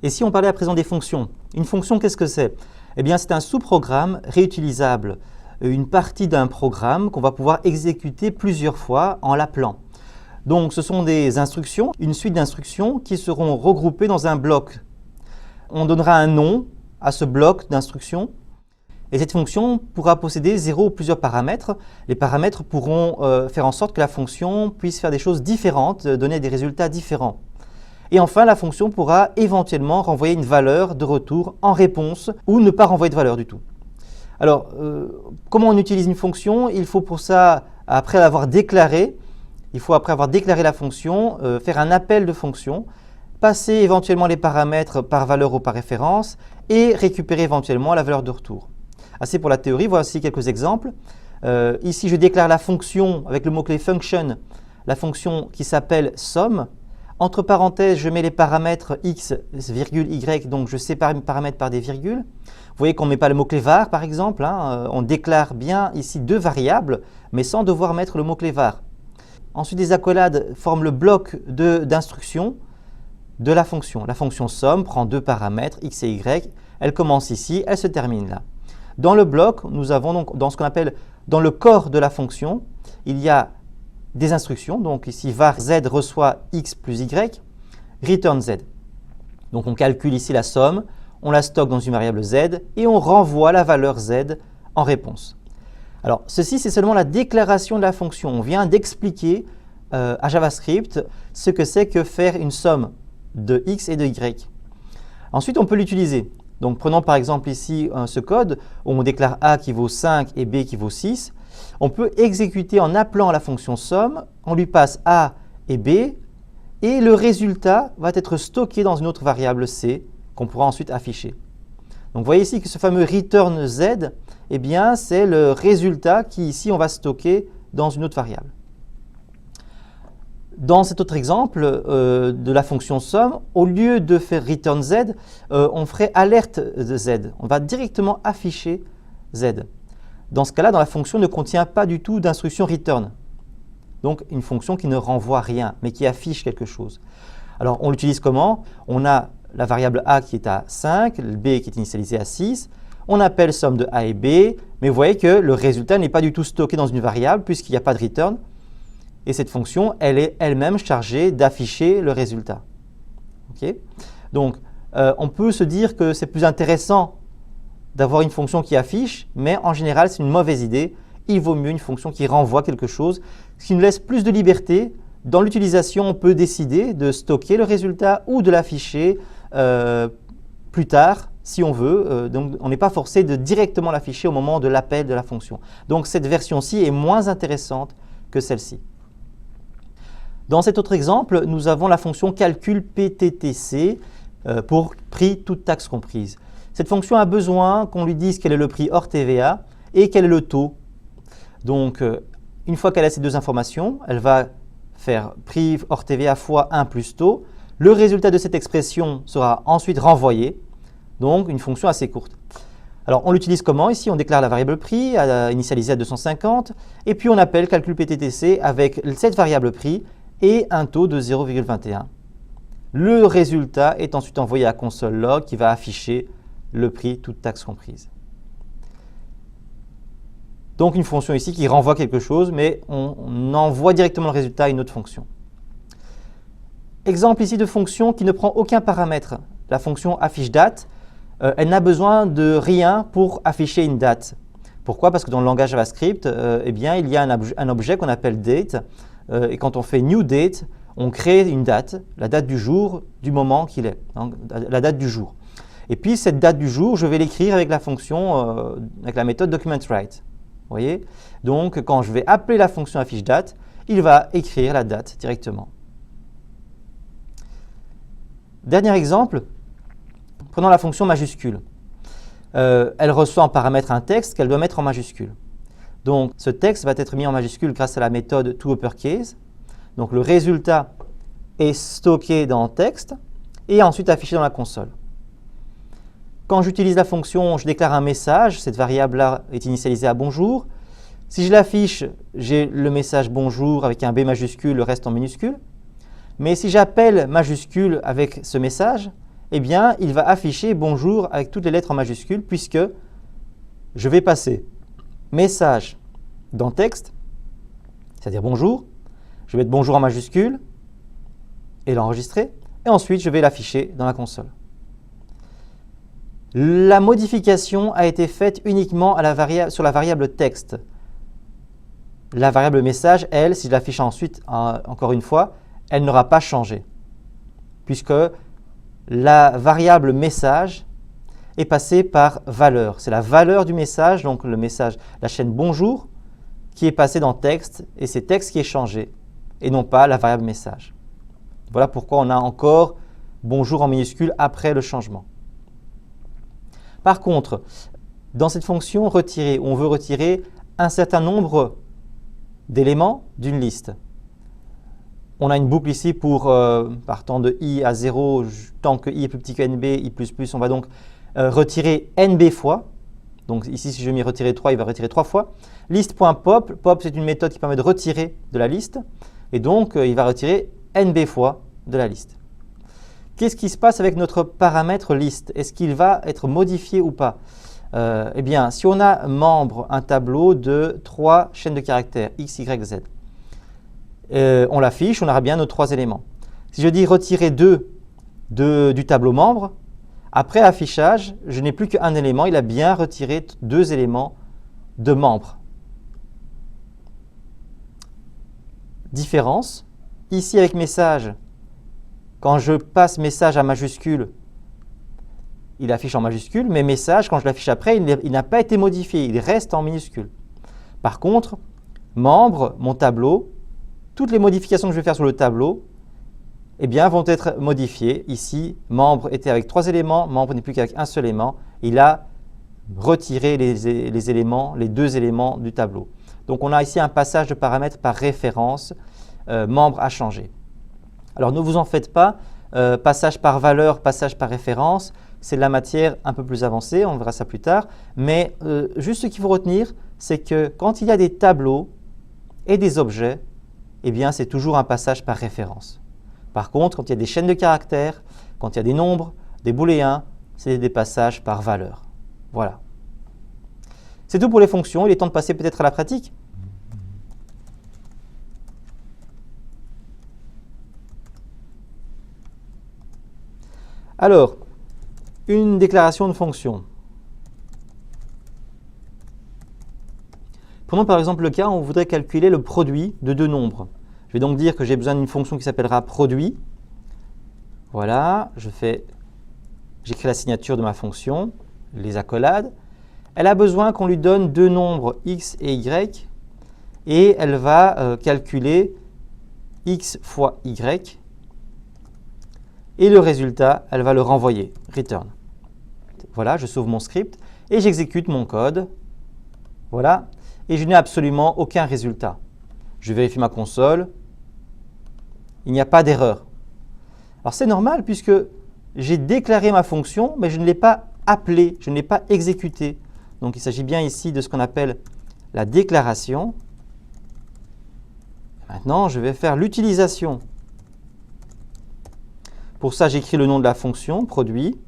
Et si on parlait à présent des fonctions? Une fonction, qu'est-ce que c'est? Eh bien, c'est un sous-programme réutilisable, une partie d'un programme qu'on va pouvoir exécuter plusieurs fois en l'appelant. Donc, ce sont des instructions, une suite d'instructions qui seront regroupées dans un bloc. On donnera un nom à ce bloc d'instructions et cette fonction pourra posséder 0 ou plusieurs paramètres. Les paramètres pourront faire en sorte que la fonction puisse faire des choses différentes, donner des résultats différents. Et enfin, la fonction pourra éventuellement renvoyer une valeur de retour en réponse ou ne pas renvoyer de valeur du tout. Alors, comment on utilise une fonction? Il faut pour ça, après avoir déclaré la fonction, faire un appel de fonction, passer éventuellement les paramètres par valeur ou par référence et récupérer éventuellement la valeur de retour. Assez pour la théorie, voici quelques exemples. Ici, je déclare la fonction avec le mot-clé function, la fonction qui s'appelle sum. Entre parenthèses, je mets les paramètres x, virgule, y, donc je sépare mes paramètres par des virgules. Vous voyez qu'on ne met pas le mot-clé var, par exemple. On déclare bien ici deux variables, mais sans devoir mettre le mot-clé var. Ensuite, les accolades forment le bloc d'instruction de la fonction. La fonction sum prend deux paramètres, x et y. Elle commence ici, elle se termine là. Dans le bloc, nous avons donc, dans ce qu'on appelle, dans le corps de la fonction, il y a des instructions. Donc ici, var z reçoit x plus y, return z. Donc on calcule ici la somme, on la stocke dans une variable z et on renvoie la valeur z en réponse. Alors ceci, c'est seulement la déclaration de la fonction. On vient d'expliquer à JavaScript ce que c'est que faire une somme de x et de y. Ensuite, on peut l'utiliser. Donc prenons par exemple ici ce code où on déclare a qui vaut 5 et b qui vaut 6. On peut exécuter en appelant la fonction sum, on lui passe a et b et le résultat va être stocké dans une autre variable c qu'on pourra ensuite afficher. Donc vous voyez ici que ce fameux return z, eh bien c'est le résultat qui ici on va stocker dans une autre variable. Dans cet autre exemple de la fonction sum, au lieu de faire return z, on ferait alerte de z. On va directement afficher z. Dans ce cas-là, la fonction ne contient pas du tout d'instruction return. Donc une fonction qui ne renvoie rien, mais qui affiche quelque chose. Alors on l'utilise comment? On a la variable a qui est à 5, le b qui est initialisé à 6. On appelle somme de a et b, mais vous voyez que le résultat n'est pas du tout stocké dans une variable puisqu'il n'y a pas de return. Et cette fonction, elle est elle-même chargée d'afficher le résultat. Okay? Donc, on peut se dire que c'est plus intéressant d'avoir une fonction qui affiche, mais en général, c'est une mauvaise idée. Il vaut mieux une fonction qui renvoie quelque chose, ce qui nous laisse plus de liberté. Dans l'utilisation, on peut décider de stocker le résultat ou de l'afficher plus tard, si on veut. Donc, on n'est pas forcé de directement l'afficher au moment de l'appel de la fonction. Donc, cette version-ci est moins intéressante que celle-ci. Dans cet autre exemple, nous avons la fonction calcul PTTC pour prix toute taxe comprise. Cette fonction a besoin qu'on lui dise quel est le prix hors TVA et quel est le taux. Donc, une fois qu'elle a ces deux informations, elle va faire prix hors TVA fois 1 plus taux. Le résultat de cette expression sera ensuite renvoyé, donc une fonction assez courte. Alors, on l'utilise comment? Ici, on déclare la variable prix initialisée à 250 et puis on appelle calcul PTTC avec cette variable prix et un taux de 0,21. Le résultat est ensuite envoyé à console log qui va afficher le prix toute taxe comprise. Donc une fonction ici qui renvoie quelque chose, mais on envoie directement le résultat à une autre fonction. Exemple ici de fonction qui ne prend aucun paramètre. La fonction affiche date, elle n'a besoin de rien pour afficher une date. Pourquoi? Parce que dans le langage JavaScript, eh bien, il y a un objet qu'on appelle date. Et quand on fait new date, on crée une date, la date du jour, du moment qu'il est, donc la date du jour. Et puis cette date du jour, je vais l'écrire avec la fonction, avec la méthode documentWrite. Vous voyez? Donc quand je vais appeler la fonction affiche-date, il va écrire la date directement. Dernier exemple, prenons la fonction majuscule. Elle reçoit en paramètre un texte qu'elle doit mettre en majuscule. Donc, ce texte va être mis en majuscule grâce à la méthode toUpperCase. Donc, le résultat est stocké dans texte et ensuite affiché dans la console. Quand j'utilise la fonction, je déclare un message. Cette variable-là est initialisée à bonjour. Si je l'affiche, j'ai le message bonjour avec un B majuscule, le reste en minuscule. Mais si j'appelle majuscule avec ce message, eh bien, il va afficher bonjour avec toutes les lettres en majuscules puisque je vais passer message dans texte, c'est-à-dire bonjour, je vais mettre bonjour en majuscule et l'enregistrer, et ensuite je vais l'afficher dans la console. La modification a été faite uniquement sur la variable texte. La variable message, elle, si je l'affiche ensuite, encore une fois, elle n'aura pas changé, puisque la variable message est passée par valeur. C'est la valeur du message, donc le message, la chaîne bonjour, qui est passée dans texte, et c'est texte qui est changé, et non pas la variable message. Voilà pourquoi on a encore bonjour en minuscule après le changement. Par contre, dans cette fonction retirer, on veut retirer un certain nombre d'éléments d'une liste. On a une boucle ici pour, partant de i à 0, tant que i est plus petit que nb, i++, on va donc retirer nb fois. Donc ici, si je mets retirer 3, il va retirer 3 fois. List.pop, pop c'est une méthode qui permet de retirer de la liste. Et donc, il va retirer nb fois de la liste. Qu'est-ce qui se passe avec notre paramètre liste? Est-ce qu'il va être modifié ou pas? Eh bien, si on a membre un tableau de 3 chaînes de caractères, x, y, z, on l'affiche, on aura bien nos 3 éléments. Si je dis retirer 2 du tableau membre, après affichage, je n'ai plus qu'un élément, il a bien retiré 2 éléments de membre. Différence, ici avec message, quand je passe message à majuscule, il affiche en majuscule, mais message, quand je l'affiche après, il n'a pas été modifié, il reste en minuscule. Par contre, membre, mon tableau, toutes les modifications que je vais faire sur le tableau, eh bien, vont être modifiées. Ici, membre était avec 3 éléments, membre n'est plus qu'avec un seul élément. Il a retiré les éléments, les 2 éléments du tableau. Donc, on a ici un passage de paramètres par référence, membre a changé. Alors, ne vous en faites pas, passage par valeur, passage par référence, c'est de la matière un peu plus avancée, on verra ça plus tard. Mais juste ce qu'il faut retenir, c'est que quand il y a des tableaux et des objets, eh bien, c'est toujours un passage par référence. Par contre, quand il y a des chaînes de caractères, quand il y a des nombres, des booléens, c'est des passages par valeur. Voilà. C'est tout pour les fonctions. Il est temps de passer peut-être à la pratique. Alors, une déclaration de fonction. Prenons par exemple le cas où on voudrait calculer le produit de 2 nombres. Je vais donc dire que j'ai besoin d'une fonction qui s'appellera produit. Voilà, j'écris la signature de ma fonction, les accolades. Elle a besoin qu'on lui donne 2 nombres x et y, et elle va calculer x fois y, et le résultat, elle va le renvoyer, return. Voilà, je sauve mon script, et j'exécute mon code. Voilà, et je n'ai absolument aucun résultat. Je vérifie ma console, il n'y a pas d'erreur. Alors c'est normal puisque j'ai déclaré ma fonction, mais je ne l'ai pas appelée, je ne l'ai pas exécutée. Donc il s'agit bien ici de ce qu'on appelle la déclaration. Maintenant, je vais faire l'utilisation. Pour ça, j'écris le nom de la fonction, produit,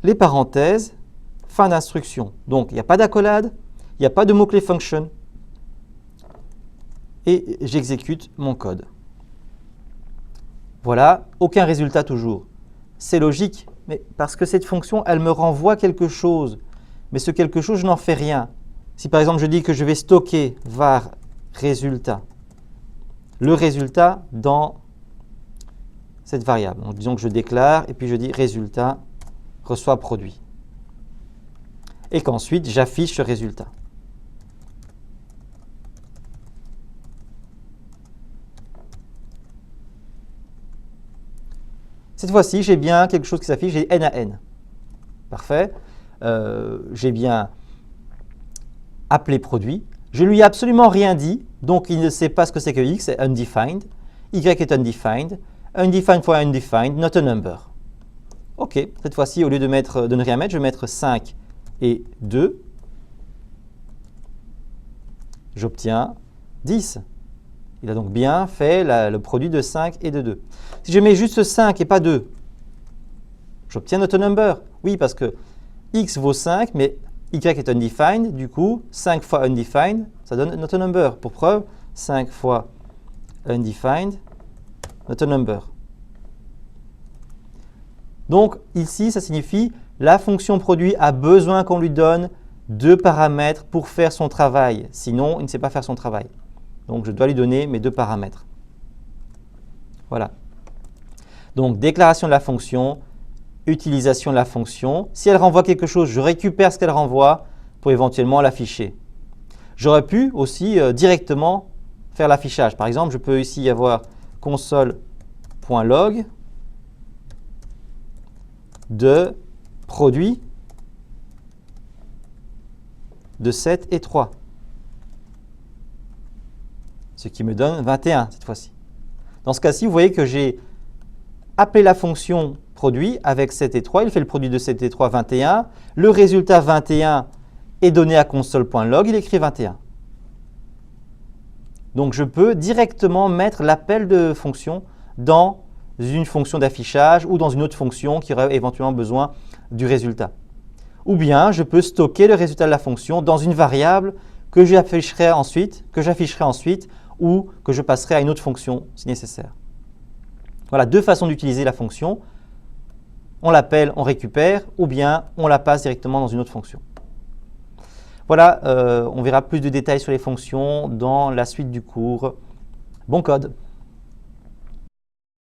les parenthèses, fin d'instruction. Donc il n'y a pas d'accolade, il n'y a pas de mot-clé function. Et j'exécute mon code. Voilà, aucun résultat toujours. C'est logique, mais parce que cette fonction, elle me renvoie quelque chose. Mais ce quelque chose, je n'en fais rien. Si par exemple, je dis que je vais stocker var résultat, le résultat dans cette variable. Donc, disons que je déclare et puis je dis résultat reçoit produit. Et qu'ensuite, j'affiche ce résultat. Cette fois-ci, j'ai bien quelque chose qui s'affiche, j'ai n à n. Parfait. J'ai bien appelé produit. Je lui ai absolument rien dit, donc il ne sait pas ce que c'est que x, c'est undefined. Y est undefined. Undefined fois undefined, not a number. OK, cette fois-ci, au lieu de ne rien mettre, je vais mettre 5 et 2. J'obtiens 10. Il a donc bien fait le produit de 5 et de 2. Si je mets juste 5 et pas 2, J'obtiens notre number. Oui, parce que x vaut 5, mais y est undefined. Du coup, 5 fois undefined, ça donne notre number. Pour preuve, 5 fois undefined, notre number. Donc ici, ça signifie la fonction produit a besoin qu'on lui donne 2 paramètres pour faire son travail. Sinon, il ne sait pas faire son travail. Donc je dois lui donner mes 2 paramètres. Voilà. Donc déclaration de la fonction, utilisation de la fonction. Si elle renvoie quelque chose, je récupère ce qu'elle renvoie pour éventuellement l'afficher. J'aurais pu aussi directement faire l'affichage. Par exemple, je peux ici avoir console.log de produit de 7 et 3. Ce qui me donne 21 cette fois-ci. Dans ce cas-ci, vous voyez que j'ai appelé la fonction produit avec 7 et 3. Il fait le produit de 7 et 3, 21. Le résultat 21 est donné à console.log. Il écrit 21. Donc, je peux directement mettre l'appel de fonction dans une fonction d'affichage ou dans une autre fonction qui aurait éventuellement besoin du résultat. Ou bien, je peux stocker le résultat de la fonction dans une variable que j'afficherai ensuite, ou que je passerai à une autre fonction si nécessaire. Voilà 2 façons d'utiliser la fonction. On l'appelle, on récupère, ou bien on la passe directement dans une autre fonction. Voilà, on verra plus de détails sur les fonctions dans la suite du cours. Bon code!